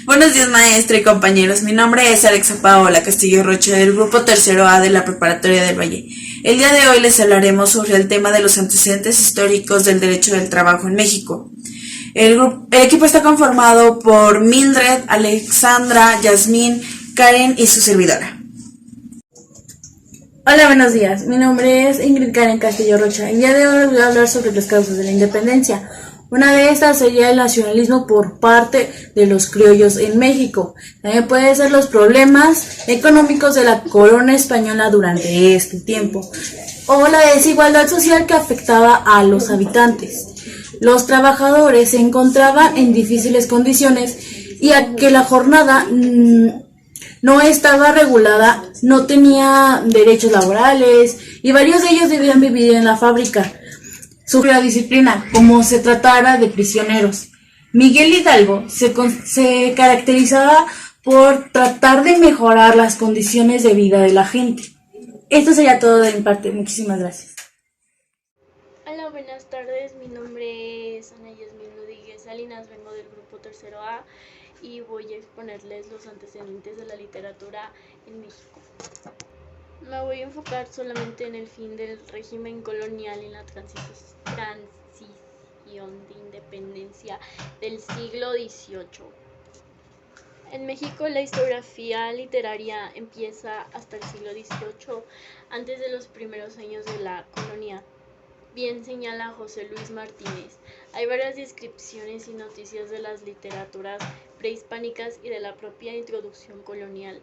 Buenos días, maestra y compañeros. Mi nombre es Alexa Paola Castillo Rocha, del grupo tercero A de la Preparatoria del Valle. El día de hoy les hablaremos sobre el tema de los antecedentes históricos del derecho del trabajo en México. El equipo está conformado por Mildred, Alexandra, Yasmín, Karen y su servidora. Hola, buenos días. Mi nombre es Ingrid Karen Castillo Rocha. El día de hoy voy a hablar sobre las causas de la independencia. Una de estas sería el nacionalismo por parte de los criollos en México. También pueden ser los problemas económicos de la corona española durante este tiempo, o la desigualdad social que afectaba a los habitantes. Los trabajadores se encontraban en difíciles condiciones y a que la jornada no estaba regulada, no tenía derechos laborales y varios de ellos debían vivir en la fábrica. Sufrió la disciplina, como se tratara de prisioneros. Miguel Hidalgo se caracterizaba por tratar de mejorar las condiciones de vida de la gente. Esto sería todo de mi parte. Muchísimas gracias. Hola, buenas tardes. Mi nombre es Ana Yasmín Rodríguez Salinas. Vengo del grupo tercero A y voy a exponerles los antecedentes de la literatura en México. Me voy a enfocar solamente en el fin del régimen colonial y la transición de independencia del siglo XVIII. En México la historiografía literaria empieza hasta el siglo XVIII, antes de los primeros años de la colonia. Bien señala José Luis Martínez. Hay varias descripciones y noticias de las literaturas prehispánicas y de la propia introducción colonial.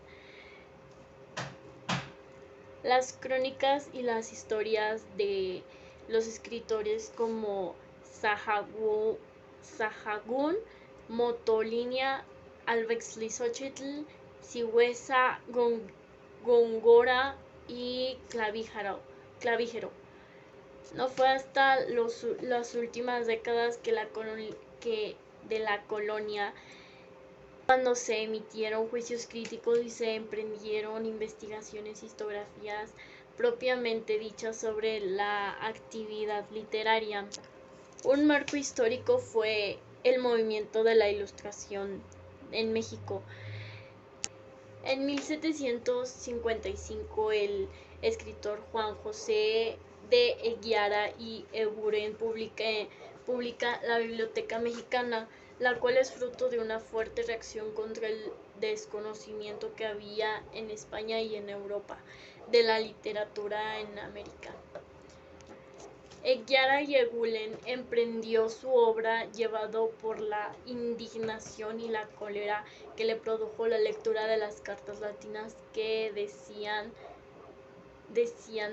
Las crónicas y las historias de los escritores como Sahagún, Motolinia, Alvexlisochitl, Sigüenza, Góngora y Clavijero. No fue hasta las últimas décadas de la colonia cuando se emitieron juicios críticos y se emprendieron investigaciones y historiografías propiamente dichas sobre la actividad literaria. Un marco histórico fue el movimiento de la Ilustración en México. En 1755 el escritor Juan José de Eguiara y Eburen publica la Biblioteca Mexicana, la cual es fruto de una fuerte reacción contra el desconocimiento que había en España y en Europa de la literatura en América. Eguiara y Eguren emprendió su obra llevado por la indignación y la cólera que le produjo la lectura de las cartas latinas que decían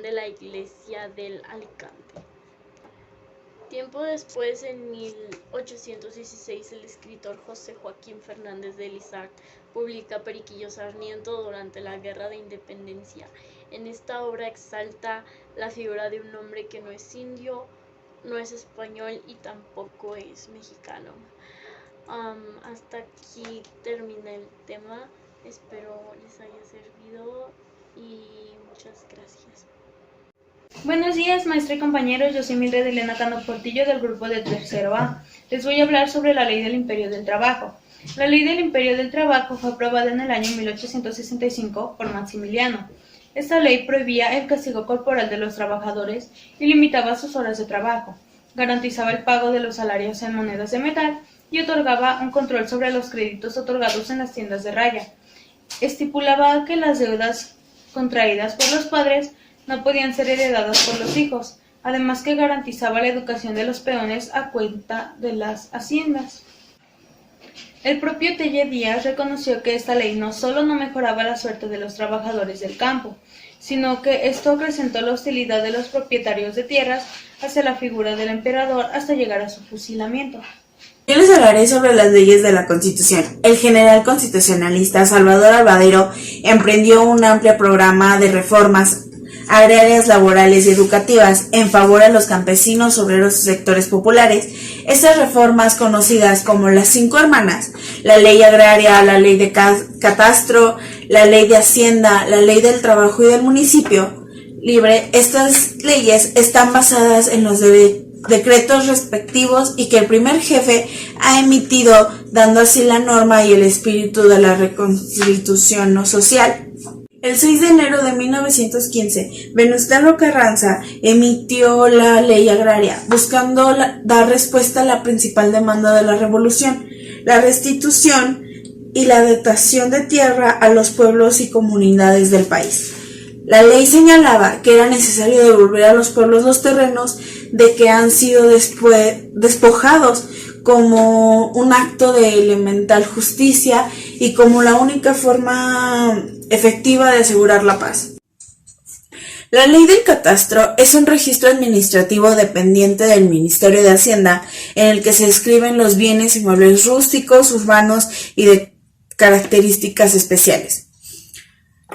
de la iglesia del Alicante. Tiempo después, en 1816, el escritor José Joaquín Fernández de Lizart publica Periquillo Sarmiento durante la Guerra de Independencia. En esta obra exalta la figura de un hombre que no es indio, no es español y tampoco es mexicano. Hasta aquí termina el tema. Espero les haya servido y muchas gracias. Buenos días, maestra y compañeros. Yo soy Mildred Elena Cano Portillo del grupo de tercero A. Les voy a hablar sobre la Ley del Imperio del Trabajo. La Ley del Imperio del Trabajo fue aprobada en el año 1865 por Maximiliano. Esta ley prohibía el castigo corporal de los trabajadores y limitaba sus horas de trabajo, garantizaba el pago de los salarios en monedas de metal y otorgaba un control sobre los créditos otorgados en las tiendas de raya. Estipulaba que las deudas contraídas por los padres no podían ser heredadas por los hijos, además que garantizaba la educación de los peones a cuenta de las haciendas. El propio Telle Díaz reconoció que esta ley no solo no mejoraba la suerte de los trabajadores del campo, sino que esto acrecentó la hostilidad de los propietarios de tierras hacia la figura del emperador hasta llegar a su fusilamiento. Yo les hablaré sobre las leyes de la Constitución. El general constitucionalista Salvador Albadero emprendió un amplio programa de reformas agrarias, laborales y educativas en favor a los campesinos, obreros y sectores populares. Estas reformas, conocidas como las 5 hermanas, la ley agraria, la ley de catastro, la ley de hacienda, la ley del trabajo y del municipio libre, estas leyes están basadas en los decretos respectivos y que el primer jefe ha emitido, dando así la norma y el espíritu de la reconstitución social. El 6 de enero de 1915, Venustiano Carranza emitió la Ley Agraria, buscando dar respuesta a la principal demanda de la revolución, la restitución y la dotación de tierra a los pueblos y comunidades del país. La ley señalaba que era necesario devolver a los pueblos los terrenos de que han sido despojados como un acto de elemental justicia y como la única forma efectiva de asegurar la paz. La ley del catastro es un registro administrativo dependiente del Ministerio de Hacienda en el que se describen los bienes inmuebles rústicos, urbanos y de características especiales.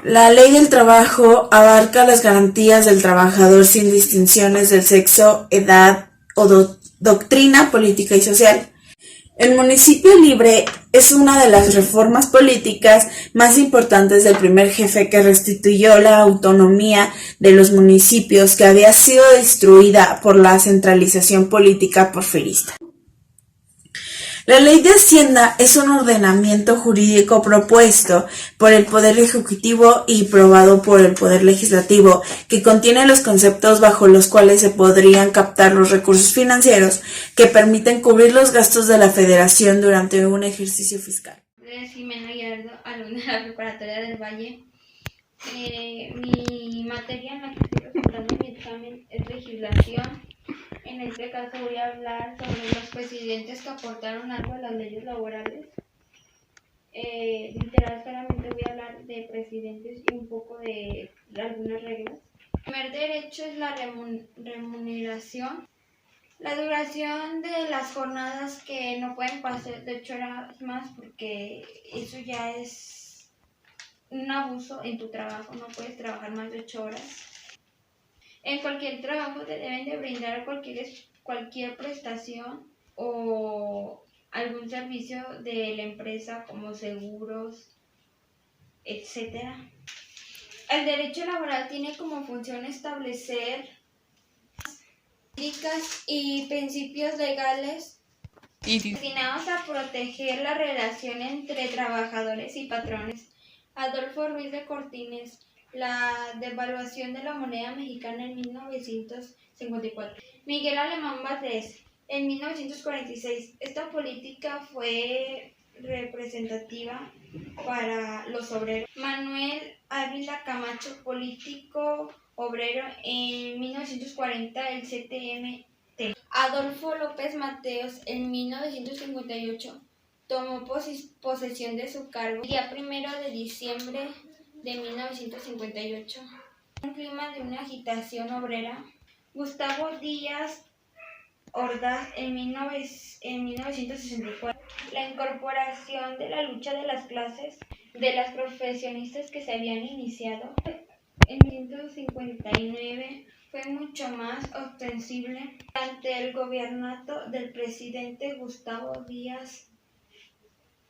La ley del trabajo abarca las garantías del trabajador sin distinciones del sexo, edad o doctrina política y social. El municipio libre es una de las reformas políticas más importantes del primer jefe que restituyó la autonomía de los municipios que había sido destruida por la centralización política porfirista. La ley de Hacienda es un ordenamiento jurídico propuesto por el Poder Ejecutivo y aprobado por el Poder Legislativo, que contiene los conceptos bajo los cuales se podrían captar los recursos financieros que permiten cubrir los gastos de la Federación durante un ejercicio fiscal. Soy Jimena Gallardo, alumna de la Preparatoria del Valle. Mi materia en la que estoy presentando mi examen es legislación. En este caso voy a hablar sobre los presidentes que aportaron algo a las leyes laborales. Literal, solamente voy a hablar de presidentes y un poco de algunas reglas. El primer derecho es la remuneración. La duración de las jornadas que no pueden pasar de 8 horas más, porque eso ya es un abuso en tu trabajo, no puedes trabajar más de 8 horas. En cualquier trabajo te deben de brindar cualquier prestación o algún servicio de la empresa como seguros, etc. El derecho laboral tiene como función establecer políticas y principios legales destinados a proteger la relación entre trabajadores y patrones. Adolfo Ruiz de Cortines, la devaluación de la moneda mexicana en 1954. Miguel Alemán Valdés, en 1946. Esta política fue representativa para los obreros. Manuel Ávila Camacho, político obrero, en 1940, el CTMT. Adolfo López Mateos, en 1958, tomó posesión de su cargo el día 1 de diciembre de 1958. Un clima de una agitación obrera. Gustavo Díaz Ordaz, en 1964. La incorporación de la lucha de las clases de las profesionistas que se habían iniciado en 1959 fue mucho más ostensible ante el gobiernato del presidente Gustavo Díaz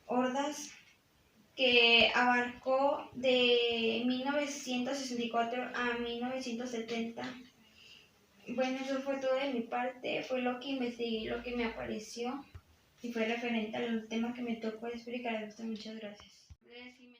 Ordaz, que abarcó de 1964 a 1970. Bueno, eso fue todo de mi parte, fue lo que investigué, lo que me apareció y fue referente al tema que me tocó explicar. Muchas gracias.